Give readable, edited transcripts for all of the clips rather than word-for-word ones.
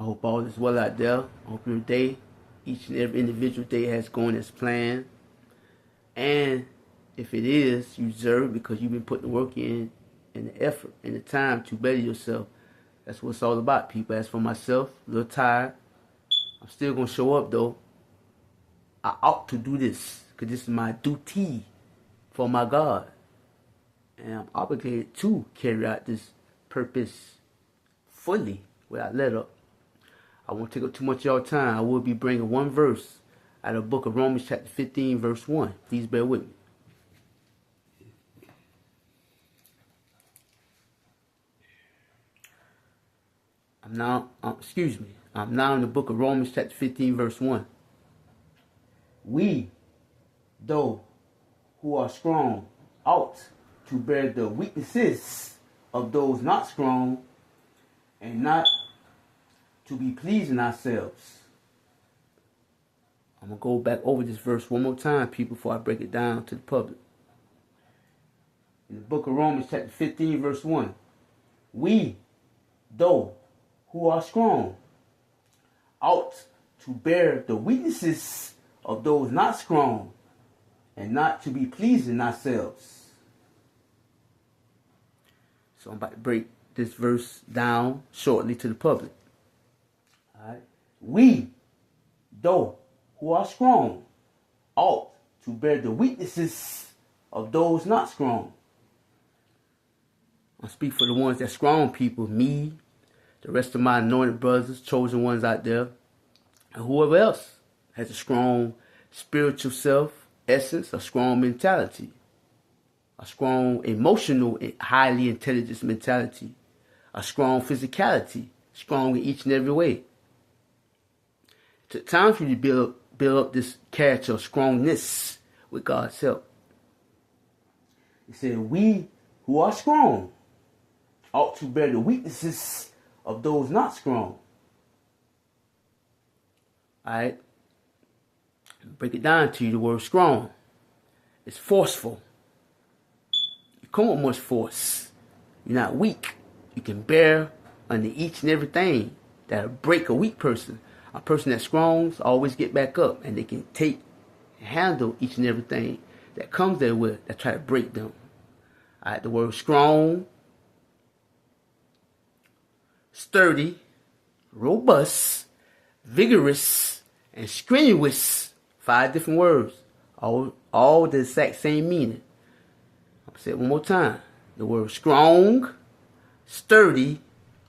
I hope all is well out there. I hope your day, each and every individual day, has gone as planned. And if it is, you deserve it because you've been putting the work in and the effort and the time to better yourself. That's what it's all about, people. As for myself, a little tired. I'm still going to show up, though. I ought to do this because this is my duty for my God. And I'm obligated to carry out this purpose fully without let up. I won't take up too much of your time. I will be bringing one verse out of the book of Romans chapter 15, verse 1. Please bear with me. I'm now in the book of Romans chapter 15, verse 1. We, though, who are strong, ought to bear the weaknesses of those not strong, and not to be pleasing ourselves. I'm going to go back over this verse one more time, people, before I break it down to the public. In the book of Romans chapter 15, verse 1. We, though, who are strong, ought to bear the weaknesses of those not strong, and not to be pleasing ourselves. So I'm about to break this verse down shortly to the public. Alright. We, though, who are strong, ought to bear the weaknesses of those not strong. I speak for the ones that strong people, me, the rest of my anointed brothers, chosen ones out there, and whoever else has a strong spiritual self, essence, a strong mentality, a strong emotional, highly intelligent mentality, a strong physicality, strong in each and every way. It's time for you to build up this character of strongness with God's help. He said, we who are strong ought to bear the weaknesses of those not strong. Alright? Break it down to you, the word strong. It's forceful. You come with much force. You're not weak. You can bear under each and everything that'll break a weak person. A person that's strong always get back up, and they can take and handle each and everything that comes there with that try to break them. Alright, the word strong, sturdy, robust, vigorous, and strenuous. 5 different words. All the exact same meaning. I'll say it one more time. The word strong, sturdy,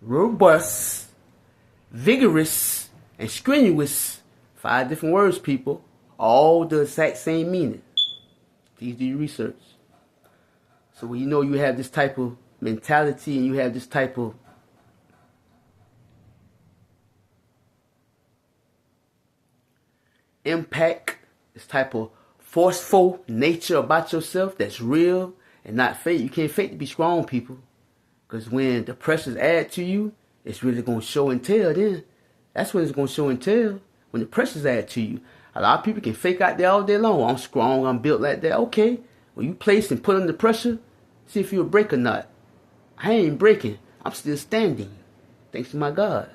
robust, vigorous, and strenuous. 5 different words, people. All the exact same meaning. Please do your research. So when you know you have this type of mentality and you have this type of impact, this type of forceful nature about yourself that's real and not fake. You can't fake to be strong, people. Because when the pressures add to you, it's really going to show and tell then. That's when it's going to show and tell. When the pressures add to you. A lot of people can fake out there all day long. I'm strong, I'm built like that. Okay. When you place and put under pressure, see if you'll break or not. I ain't breaking. I'm still standing. Thanks to my God.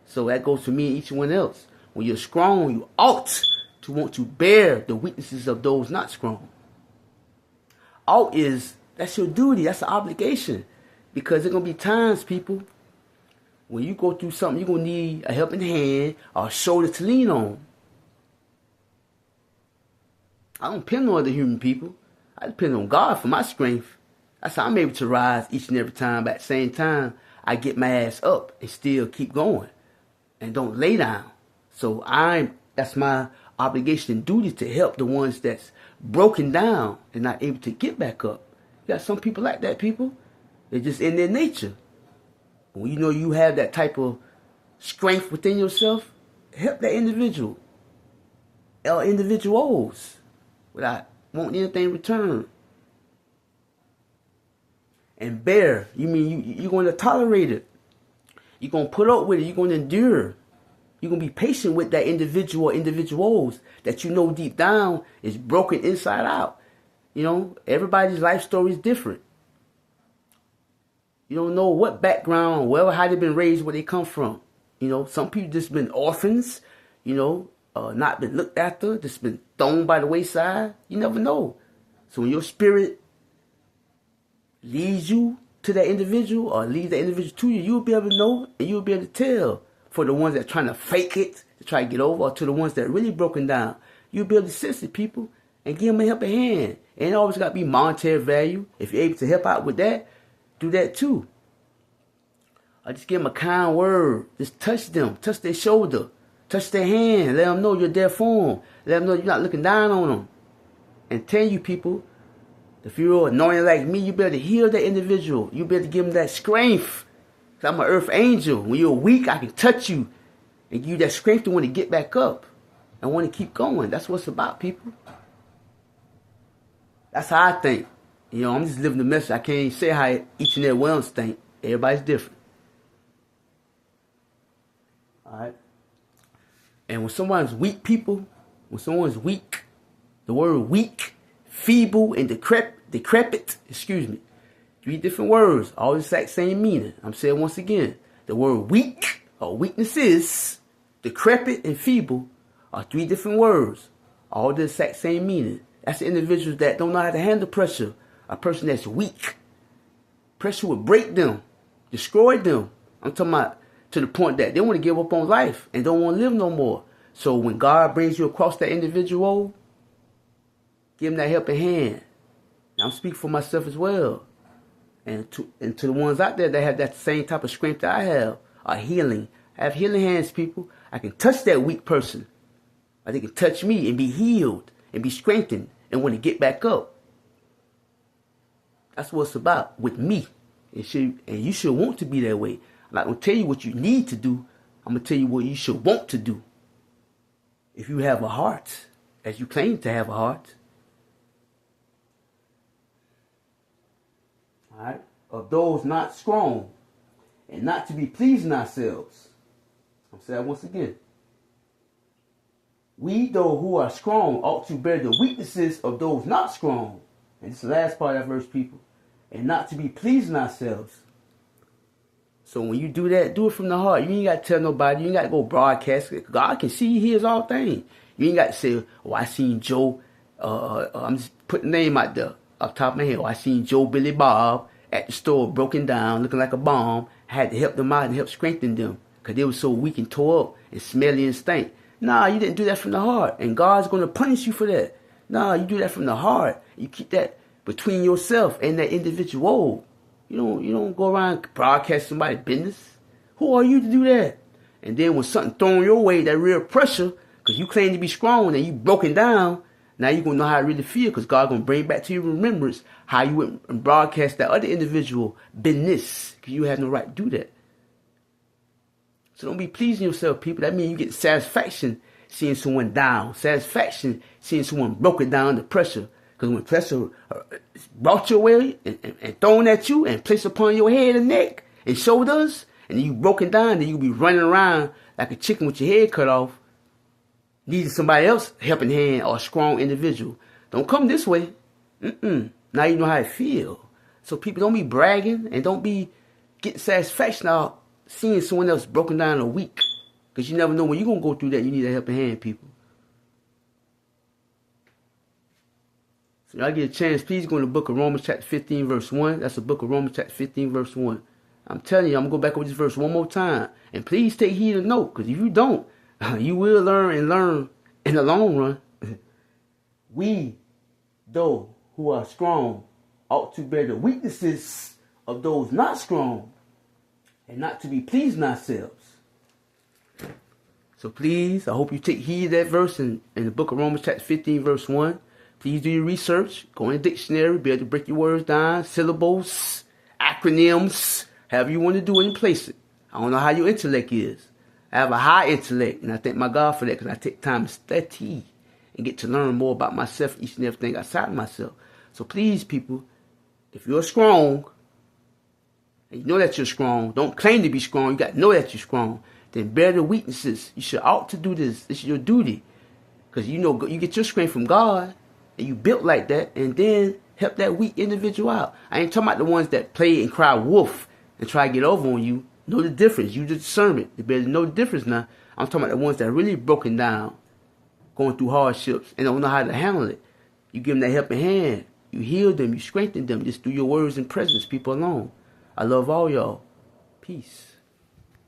So that goes for me and each one else. When you're strong, you ought to want to bear the weaknesses of those not strong. That's your duty. That's an obligation. Because there's going to be times, people, when you go through something, you're going to need a helping hand or a shoulder to lean on. I don't depend on other human people. I depend on God for my strength. That's how I'm able to rise each and every time. But at the same time, I get my ass up and still keep going. And don't lay down. So that's my obligation and duty to help the ones that's broken down and not able to get back up. You got some people like that, people. They're just in their nature. When you know you have that type of strength within yourself, help that individual or individuals without wanting anything in return. And bear, you mean you're going to tolerate it. You're going to put up with it. You're going to endure. You're going to be patient with that individual or individuals that you know deep down is broken inside out. You know, everybody's life story is different. You don't know what background, how they've been raised, where they come from. You know, some people just been orphans, you know, not been looked after, just been thrown by the wayside. You never know. So when your spirit leads you to that individual or leads that individual to you, you'll be able to know and you'll be able to tell. For the ones that are trying to fake it, to try to get over, or to the ones that are really broken down, you'll be able to sense the people and give them a helping hand. And it always got to be monetary value. If you're able to help out with that, do that too. Or just give them a kind word. Just touch them. Touch their shoulder. Touch their hand. Let them know you're there for them. Let them know you're not looking down on them. And tell you people, if you're anointed like me, you better heal that individual. You better give them that strength. I'm an earth angel. When you're weak, I can touch you and give you that strength to want to get back up and want to keep going. That's what it's about, people. That's how I think. You know, I'm just living the message. I can't say how each and every one else think. Everybody's different. All right? And when someone's weak, people, when someone's weak, the word weak, feeble, and decrepit, 3 different words, all the exact same meaning. I'm saying once again, the word weak or weaknesses, decrepit and feeble are 3 different words, all the exact same meaning. That's the individuals that don't know how to handle pressure. A person that's weak. Pressure will break them, destroy them. I'm talking about to the point that they want to give up on life and don't want to live no more. So when God brings you across that individual, give them that helping hand. Now, I'm speaking for myself as well. And to the ones out there that have that same type of strength that I have, are healing. I have healing hands, people. I can touch that weak person. Or they can touch me and be healed and be strengthened and want to get back up. That's what it's about with me. And you should want to be that way. I'm not going to tell you what you need to do. I'm going to tell you what you should want to do. If you have a heart, as you claim to have a heart. All right? Of those not strong and not to be pleasing ourselves. I'm saying that once again. We, though, who are strong, ought to bear the weaknesses of those not strong. And this is the last part of that verse, people. And not to be pleasing ourselves. So when you do that, do it from the heart. You ain't got to tell nobody. You ain't got to go broadcast it. God can see, he hears all things. You ain't got to say, oh, I seen Joe. I'm just putting the name out there, off the top of my head. Oh, I seen Joe Billy Bob at the store, broken down, looking like a bomb. I had to help them out and help strengthen them. Because they were so weak and tore up and smelly and stank. Nah, you didn't do that from the heart. And God's going to punish you for that. Nah, you do that from the heart. You keep that between yourself and that individual. You don't go around broadcast somebody's business. Who are you to do that? And then when something thrown your way, that real pressure, because you claim to be strong and you broken down, now you're going to know how I really feel, because God's going to bring back to your remembrance how you went and broadcast that other individual business, because you have no right to do that. So don't be pleasing yourself, people. That means you get satisfaction seeing someone down. Satisfaction seeing someone broken down under pressure. Because when pressure is brought your way and thrown at you and placed upon your head and neck and shoulders, and you broken down, then you'll be running around like a chicken with your head cut off, needing somebody else helping hand or a strong individual. Don't come this way. Now you know how it feels. So people, don't be bragging and don't be getting satisfaction out seeing someone else broken down or weak. Because you never know when you're going to go through that. You need a helping hand, people. So y'all get a chance, please go in the book of Romans chapter 15 verse 1. That's the book of Romans chapter 15 verse 1. I'm telling you, I'm going to go back over this verse one more time. And please take heed and note, because if you don't, you will learn in the long run. We, though, who are strong, ought to bear the weaknesses of those not strong and not to be pleasing ourselves. So please, I hope you take heed of that verse in the book of Romans chapter 15 verse 1. Please do your research. Go in the dictionary. Be able to break your words down. Syllables. Acronyms. However you want to do it and place it. I don't know how your intellect is. I have a high intellect. And I thank my God for that. Because I take time to study. And get to learn more about myself. Each and everything outside of myself. So please, people. If you're strong. And you know that you're strong. Don't claim to be strong. You got to know that you're strong. Then bear the weaknesses. You should ought to do this. This is your duty. Because you know you get your strength from God. And you built like that, and then help that weak individual out. I ain't talking about the ones that play and cry wolf and try to get over on you Know the difference. Use the discernment. They better know the difference now. I'm talking about the ones that are really broken down, going through hardships, and don't know how to handle it. You give them that helping hand. You heal them. You strengthen them just through your words and presence. People alone. I love all y'all. Peace.